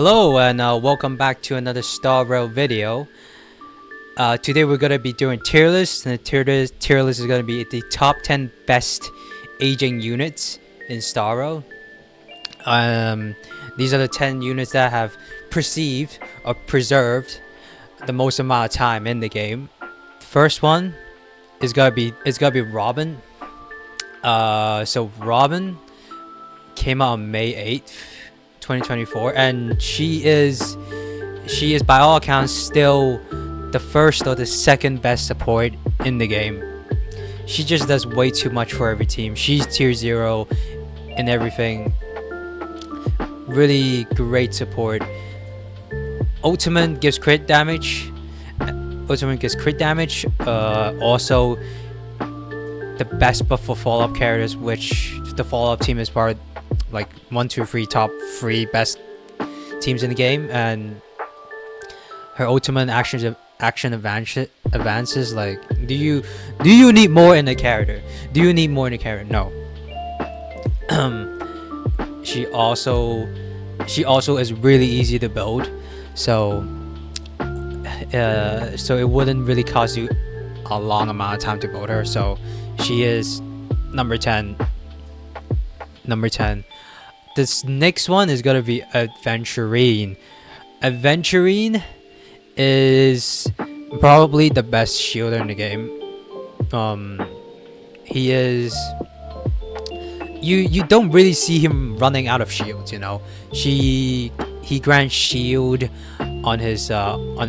Hello and welcome back to another Star Rail video. Today we're gonna be doing tier list, and the tier list is gonna be the top 10 best aging units in Star Rail. These are the 10 units that have perceived or preserved the most amount of time in the game. First one is gonna be Robin. So Robin came out on May 8th. 2024, and she is by all accounts still the first or the second best support in the game. She just does way too much for every team. She's tier 0 in everything. Really great support. Ultimate gives crit damage. Also the best buff for follow-up characters, which the follow-up team is part of, like 1, 2, 3 top 3 best teams in the game. And her ultimate action advances. Like, do you need more in the character? No. She also is really easy to build, so it wouldn't really cost you a long amount of time to build her. So she is number 10. This next one is gonna be Adventurine. Adventurine is probably the best shielder in the game. He is. You don't really see him running out of shields. You know, he grants shield on his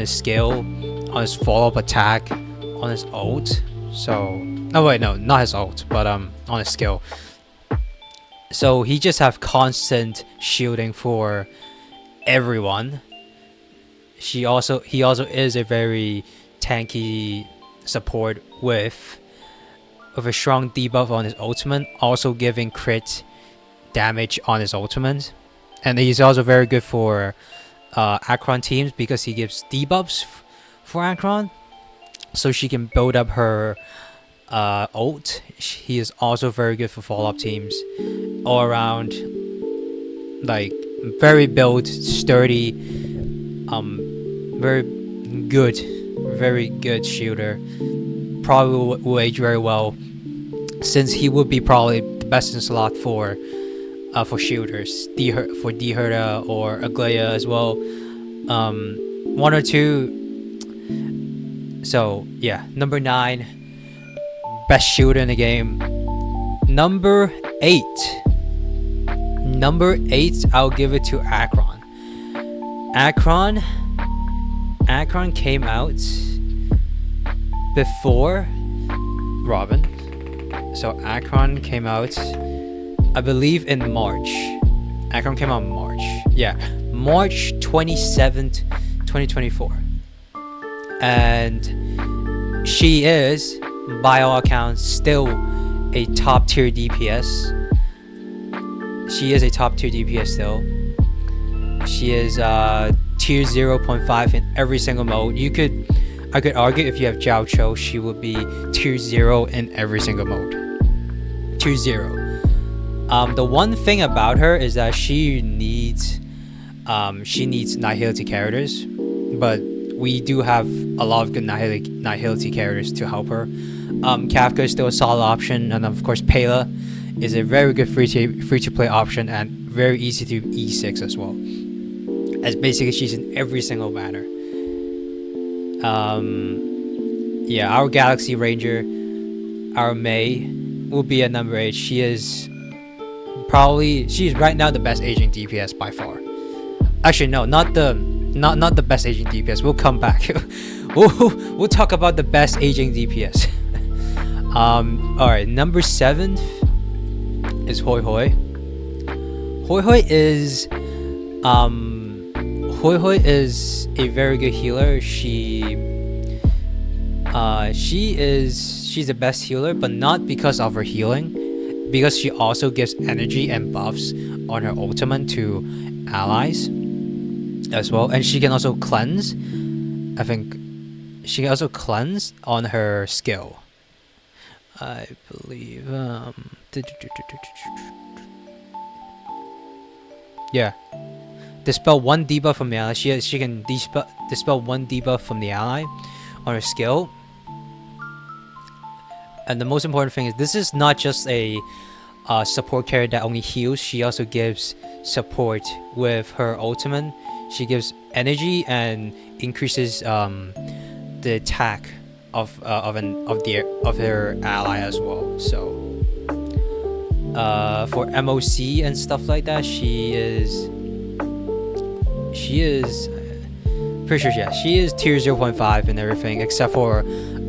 skill, on his follow-up attack, on his ult. So, oh wait, no, not his ult, but on his skill. So he just have constant shielding for everyone. He also is a very tanky support with a strong debuff on his ultimate, also giving crit damage on his ultimate. And he's also very good for Akron teams because he gives debuffs for Akron, so she can build up her ult. He is also very good for follow-up teams. All around, like, very built, sturdy, very good shooter. Probably will age very well, since he would be probably the best in slot for shooters, for D-Herda or Aglaya as well. 1 or 2. So yeah, number 9, best shooter in the game. Number 8, I'll give it to Akron. Akron came out before Robin. So Akron came out, I believe, in March. Akron came out in March. Yeah, March 27th, 2024. And she is, by all accounts, still a top tier DPS. She is a top tier DPS still. She is tier 0.5 in every single mode. I could argue if you have Jiao Cho, she would be tier 0 in every single mode. Tier 0. The one thing about her is that she needs nihility characters, but we do have a lot of good nihility characters to help her. Kafka is still a solid option, and of course Pela is a very good free to play option, and very easy to E6 as well. As basically she's in every single banner. Yeah, our Galaxy Ranger, our May, will be at number 8. She's right now the best aging DPS by far. Actually, no, not the best aging DPS. We'll come back. we'll talk about the best aging DPS. All right, number 7 is Hoi Hoi. Hoi Hoi is a very good healer. She's the best healer, but not because of her healing, because she also gives energy and buffs on her ultimate to allies as well. And she can also cleanse. I think she can also cleanse on her skill, I believe. Yeah, dispel one debuff from the ally. She can dispel one debuff from the ally on her skill. And the most important thing is this is not just a support character that only heals. She also gives support with her ultimate. She gives energy and increases the attack of her ally as well. So for MOC and stuff like that, she is pretty sure, yeah, she is tier 0.5 and everything except for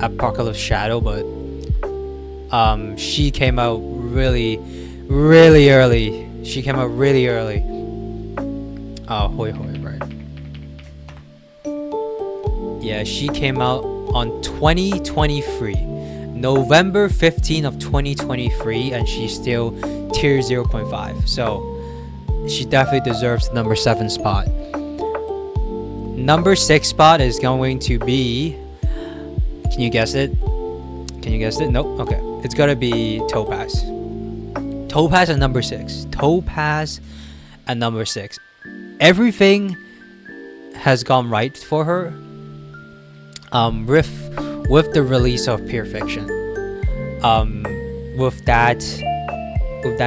Apocalypse Shadow, but she came out really early. She came out really early. Oh, Hoi Hoi, right. Yeah, she came out on 2023. November 15th of 2023, and she's still tier 0.5. So she definitely deserves the number 7 spot. Number 6 spot is going to be... Can you guess it? Can you guess it? Nope. Okay. It's gotta be Topaz. Topaz at number 6. Topaz at number 6. Everything has gone right for her. With the release of Pure Fiction. With that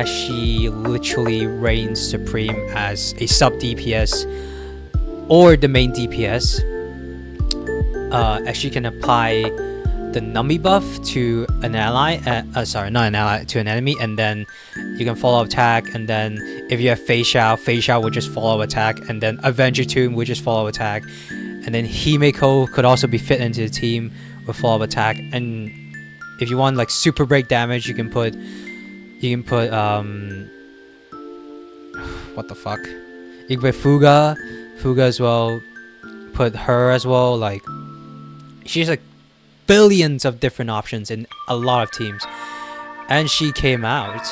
she literally reigns supreme as a sub DPS or the main DPS. As she can apply the Nummy buff to an ally, sorry, not an ally, to an enemy, and then you can follow attack, and then if you have Fei Xiao will just follow attack, and then Avenger Tomb will just follow attack, and then Himeko could also be fit into the team with follow attack, and if you want like super break damage, you can put what the fuck? You can put Fuga as well, put her as well, like she's like billions of different options in a lot of teams. And she came out.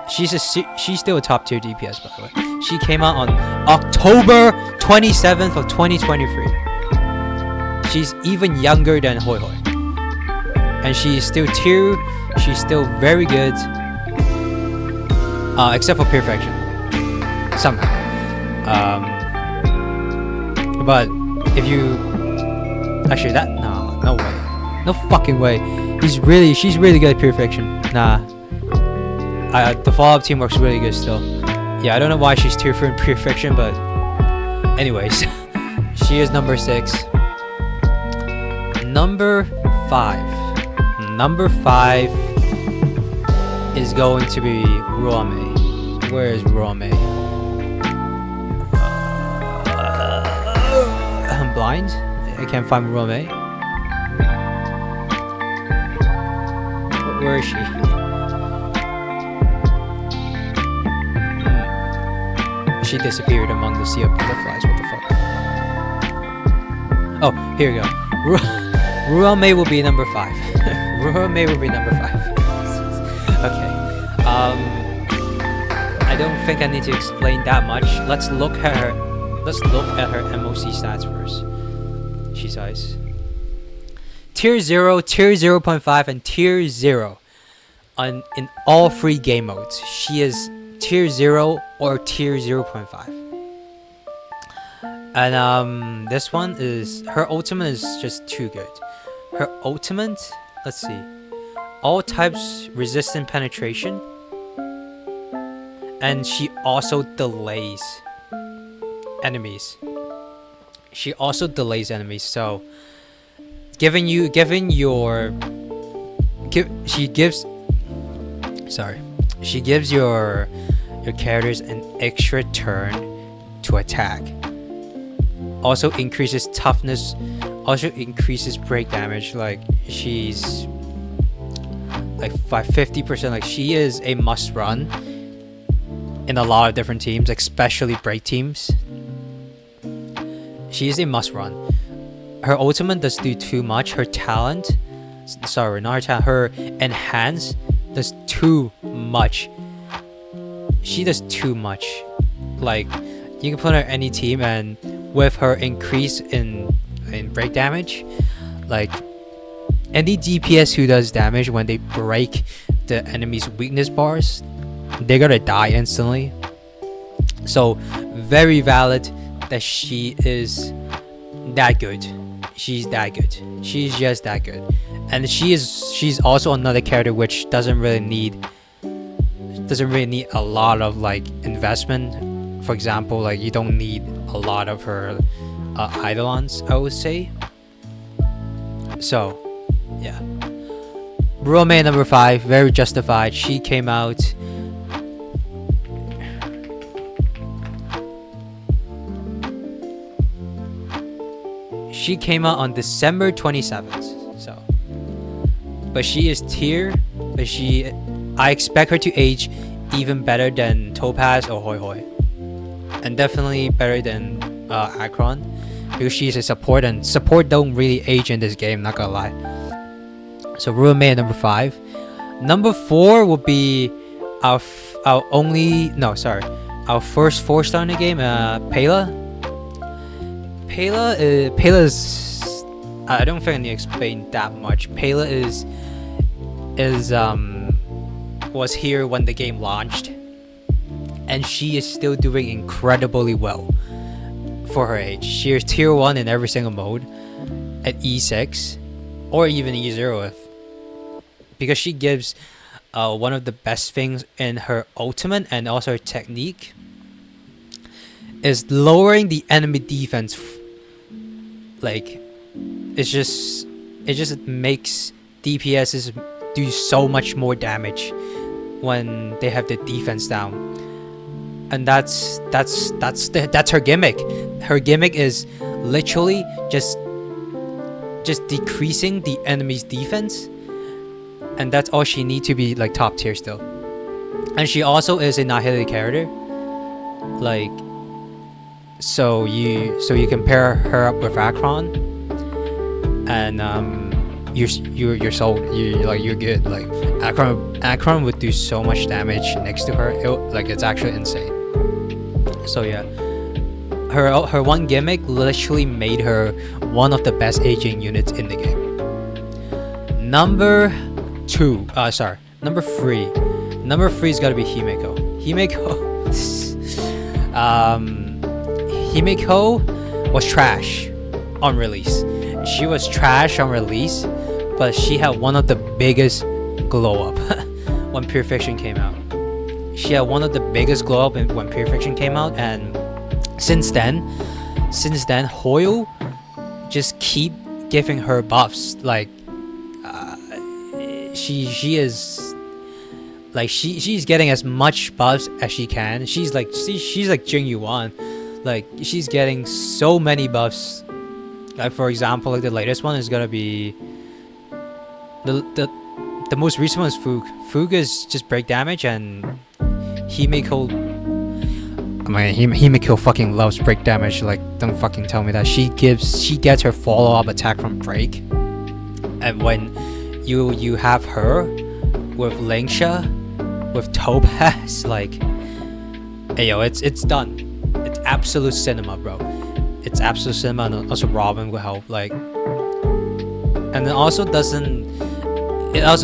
She's still a top tier DPS, by the way. She came out on October 27th of 2023. She's even younger than Hoi Hoi. And she's still very good. Except for Perfection. Somehow. But if you... Actually, no way. No fucking way. She's really good at Perfection. Nah. The follow-up team works really good still. Yeah, I don't know why she's tier 4 in Perfection, but... Anyways. She is number 6. Number 5. Number 5 is going to be Ruame. Where is Ruame? I'm blind. I can't find Ruame. Where is she? She disappeared among the sea of butterflies. What the fuck? Oh, here we go. Ruame will be number 5. Ruame will be number 5. Okay. I don't think I need to explain that much. Let's look at her MOC stats first. She's ice. Tier 0, tier 0.5, and tier 0 in all 3 game modes. She is tier 0 or tier 0.5. And this one is... Her ultimate is just too good. Her ultimate... Let's see. All types resistant penetration. And she also delays enemies. She so she gives your characters an extra turn to attack. Also increases toughness, also increases break damage. Like she's like by 50%. Like she is a must run in a lot of different teams, especially break teams. She is a must run. Her ultimate does do too much. Her talent, sorry, not her talent, her enhance does too much. She does too much. Like you can put her on any team, and with her increase in break damage, like any DPS who does damage when they break the enemy's weakness bars, they're gonna die instantly. So very valid that she is that good. She's that good. She's just that good. And she's also another character which doesn't really need a lot of like investment. For example, like you don't need a lot of her eidolons, I would say. So yeah, roommate number 5, very justified. She came out on December 27th. So, but she is tier, but I expect her to age even better than Topaz or Hoi Hoi, and definitely better than Akron, because she's a support, and support don't really age in this game, not gonna lie. So roommate number 5. Number 4 would be our first 4-star in the game, Pela. Pela's I don't think I need to explain that much. Pela was here when the game launched, and she is still doing incredibly well for her age. She is tier 1 in every single mode at E6 or even E0 because she gives one of the best things in her ultimate and also her technique is lowering the enemy defense. Like it just makes DPSs do so much more damage when they have the defense down, and that's her gimmick. Her gimmick is literally just decreasing the enemy's defense, and that's all she needs to be like top tier still. And she also is a Nahili character, like. So you compare her up with Akron, and you're sold. You're good. Like Akron would do so much damage next to her. It's actually insane. So yeah, her one gimmick literally made her one of the best aging units in the game. Number 3. Number 3 is gotta be Himeko. Himeko was trash on release. She was trash on release, but she had one of the biggest glow up when Pure Fiction came out. She had one of the biggest glow up when Pure Fiction came out, and since then, Hoyo just keep giving her buffs. Like she is like she's getting as much buffs as she can. She's like Jing Yuan. Like she's getting so many buffs. Like for example, like the latest one is gonna be the most recent one is Fug. Fug is just break damage, and Himeko. Himeko fucking loves break damage. Like don't fucking tell me that. She gets her follow up attack from break, and when you have her with Lingsha, with Topaz, like, hey yo, it's done. It's absolute cinema, bro. It's absolute cinema, and also Robin will help. Like, and it also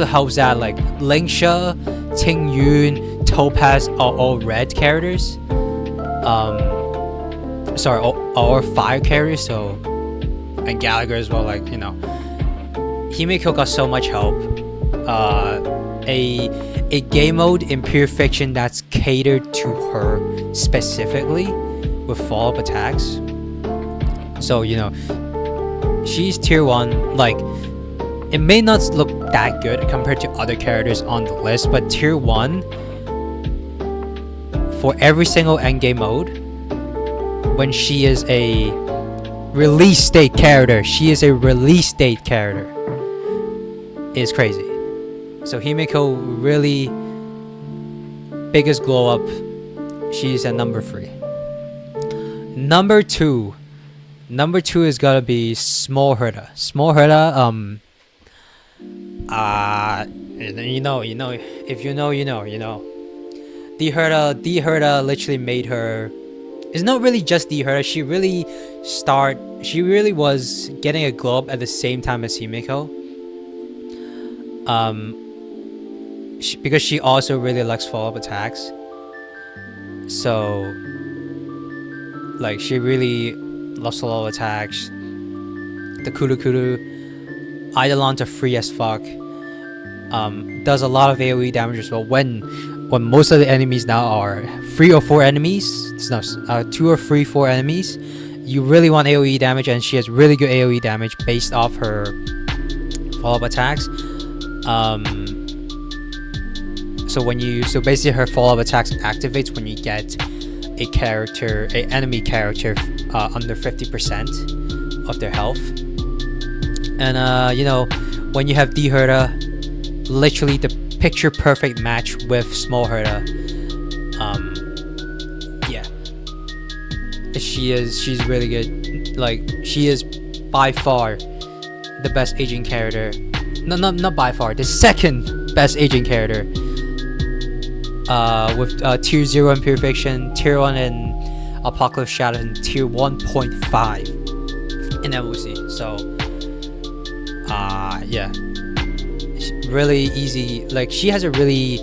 helps that like Lingsha, Ting Yun, Topaz are all red characters. All fire characters. So, and Gallagher as well. Like Himeko got so much help. A game mode in Pure Fiction that's catered to her specifically with follow-up attacks. So she's tier 1. Like it may not look that good compared to other characters on the list, but tier 1 for every single endgame mode. When she is a release state character, is crazy. So Himeko really biggest glow up. She's at number 3. Number 2 is gotta be Small Herda. Small Herda, if you know. D Herda literally made her. It's not really just D Herda. She really was getting a glow up at the same time as Himeko. Because she also really likes follow-up attacks. So Like she really loves a lot of attacks. The Kuru Kuru Eidolons are free as fuck. Does a lot of AoE damage as well. When most of the enemies now are 3 or 4 enemies, no, 2 or 3, 4 enemies, you really want AoE damage, and she has really good AoE damage based off her follow-up attacks. So basically her follow-up attacks activates when you get an enemy character under 50% of their health. And when you have D Herta, literally the picture perfect match with small Herta. Yeah, she's really good. Like, she is by far the best aging character. No, not by far, the second best aging character. With tier 0 in Purification, tier 1 in Apocalypse Shadow, and tier 1.5 in MOC. So yeah, really easy. Like, she has a really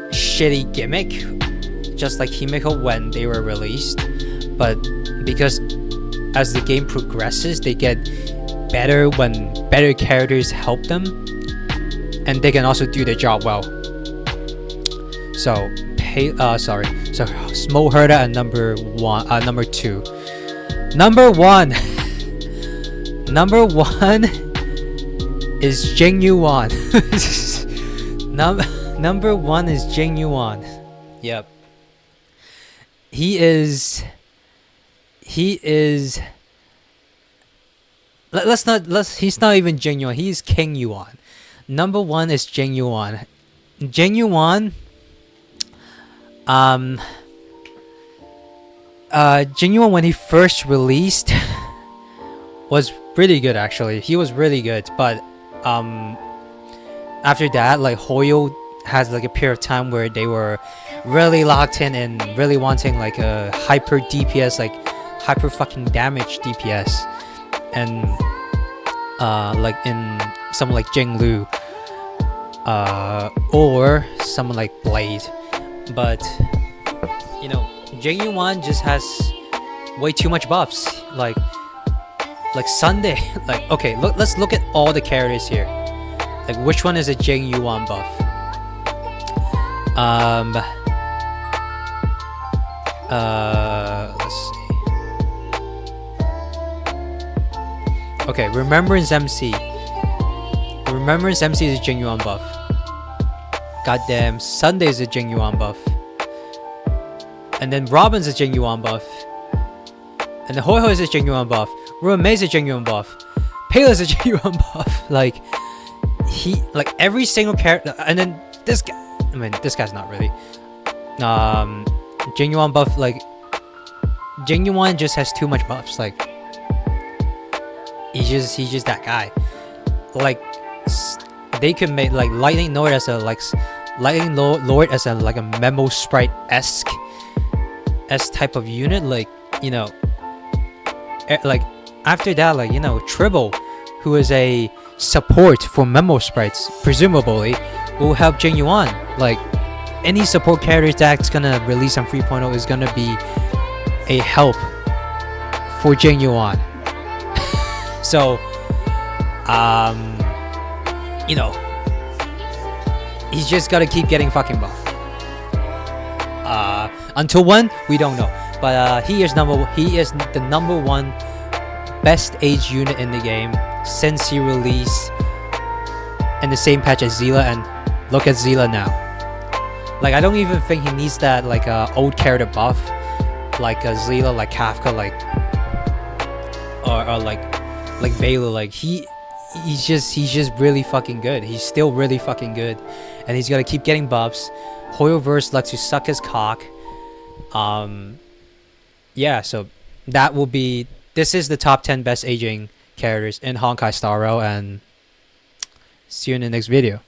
shitty gimmick, just like Himiko when they were released, but because as the game progresses, they get better when better characters help them, and they can also do their job well. So Small Herta and number 2. Number 1 is Jing Yuan. Number 1 is Jing Yuan. Yep. He's not even Jing Yuan. He's King Yuan. Number 1 is Jing Yuan. Jing Yuan. Jing Yuan, when he first released, was pretty good actually. He was really good, but after that, like, Hoyo has like a period of time where they were really locked in and really wanting like a hyper DPS, like hyper fucking damage DPS, and like in someone like Jinglu, or someone like Blade. But Jing Yuan just has way too much buffs. Like Sunday. Like, okay, let's look at all the characters here. Like, which one is a Jing Yuan buff? Let's see. Okay, Remembrance MC. Remembrance MC is a Jing Yuan buff. Goddamn, Sunday is a Jing Yuan buff. And then Robin's a Jing Yuan buff. And the Hoi Hoi is a Jing Yuan buff. Ruin Mei's a Jing Yuan buff. Pale is a Jing Yuan buff. Like every single character. And then this guy. I mean, this guy's not really. Jing Yuan buff. Like, Jing Yuan just has too much buffs. Like, he's just that guy. Like, they could make like Lightning Lord as a Memo Sprite-esque type of unit. Like, like after that, like, Tribble, who is a support for Memo Sprites, presumably will help Jing Yuan. Like, any support character that's gonna release on 3.0 is gonna be a help for Jing Yuan. So he's just gotta keep getting fucking buff. Until when, we don't know. But he is the number 1 best age unit in the game since he released in the same patch as Zila, and look at Zila now. Like, I don't even think he needs that like old character buff like Zila, like Kafka, like or like Baylor. Like, he's just really fucking good. He's still really fucking good, and he's gotta keep getting buffs. Hoyoverse lets you suck his cock. Yeah, so this is the top 10 best aging characters in Honkai Star Rail, and see you in the next video.